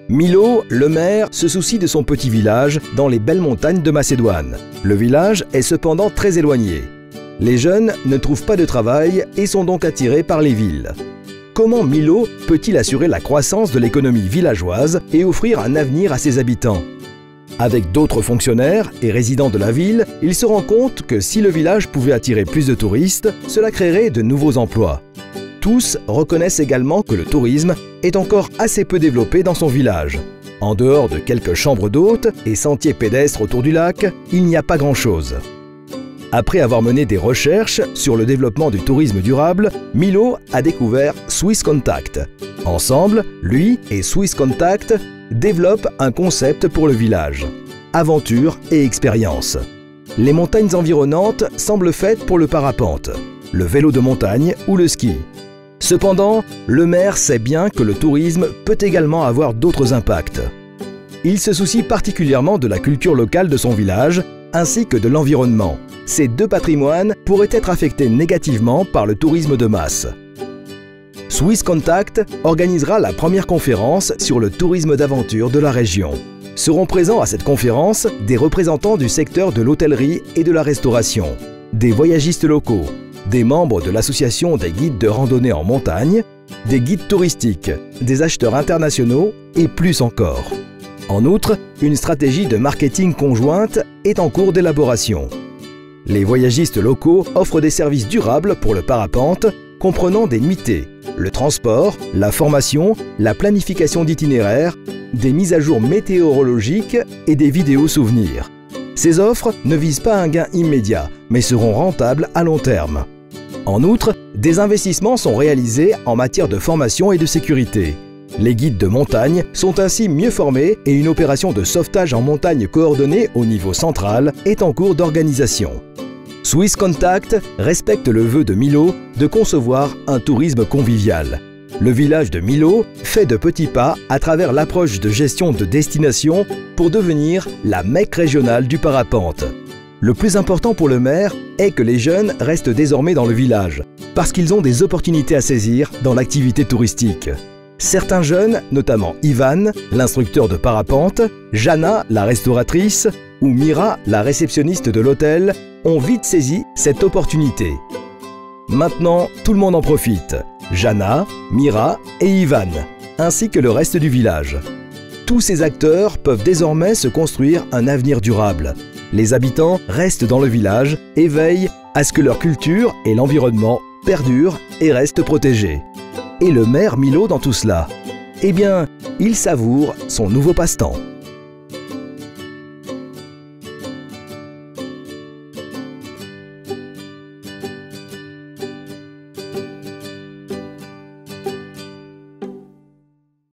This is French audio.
Milo, le maire, se soucie de son petit village dans les belles montagnes de Macédoine. Le village est cependant très éloigné. Les jeunes ne trouvent pas de travail et sont donc attirés par les villes. Comment Milo peut-il assurer la croissance de l'économie villageoise et offrir un avenir à ses habitants? Avec d'autres fonctionnaires et résidents de la ville, il se rend compte que si le village pouvait attirer plus de touristes, cela créerait de nouveaux emplois. Tous reconnaissent également que le tourisme est encore assez peu développé dans son village. En dehors de quelques chambres d'hôtes et sentiers pédestres autour du lac, il n'y a pas grand-chose. Après avoir mené des recherches sur le développement du tourisme durable, Milo a découvert Swiss Contact. Ensemble, lui et Swiss Contact développent un concept pour le village: aventure et expérience. Les montagnes environnantes semblent faites pour le parapente, le vélo de montagne ou le ski. Cependant, le maire sait bien que le tourisme peut également avoir d'autres impacts. Il se soucie particulièrement de la culture locale de son village ainsi que de l'environnement. Ces deux patrimoines pourraient être affectés négativement par le tourisme de masse. Swiss Contact organisera la première conférence sur le tourisme d'aventure de la région. Seront présents à cette conférence des représentants du secteur de l'hôtellerie et de la restauration, des voyagistes locaux, des membres de l'association des guides de randonnée en montagne, des guides touristiques, des acheteurs internationaux et plus encore. En outre, une stratégie de marketing conjointe est en cours d'élaboration. Les voyagistes locaux offrent des services durables pour le parapente, comprenant des nuitées, le transport, la formation, la planification d'itinéraires, des mises à jour météorologiques et des vidéos souvenirs. Ces offres ne visent pas un gain immédiat, mais seront rentables à long terme. En outre, des investissements sont réalisés en matière de formation et de sécurité. Les guides de montagne sont ainsi mieux formés et une opération de sauvetage en montagne coordonnée au niveau central est en cours d'organisation. Swiss Contact respecte le vœu de Milo de concevoir un tourisme convivial. Le village de Milo fait de petits pas à travers l'approche de gestion de destination pour devenir la Mecque régionale du parapente. Le plus important pour le maire est que les jeunes restent désormais dans le village, parce qu'ils ont des opportunités à saisir dans l'activité touristique. Certains jeunes, notamment Ivan, l'instructeur de parapente, Jana, la restauratrice, ou Mira, la réceptionniste de l'hôtel, ont vite saisi cette opportunité. Maintenant, tout le monde en profite. Jana, Mira et Ivan, ainsi que le reste du village. Tous ces acteurs peuvent désormais se construire un avenir durable. Les habitants restent dans le village et veillent à ce que leur culture et l'environnement perdurent et restent protégés. Et le maire Milo dans tout cela? Eh bien, il savoure son nouveau passe-temps.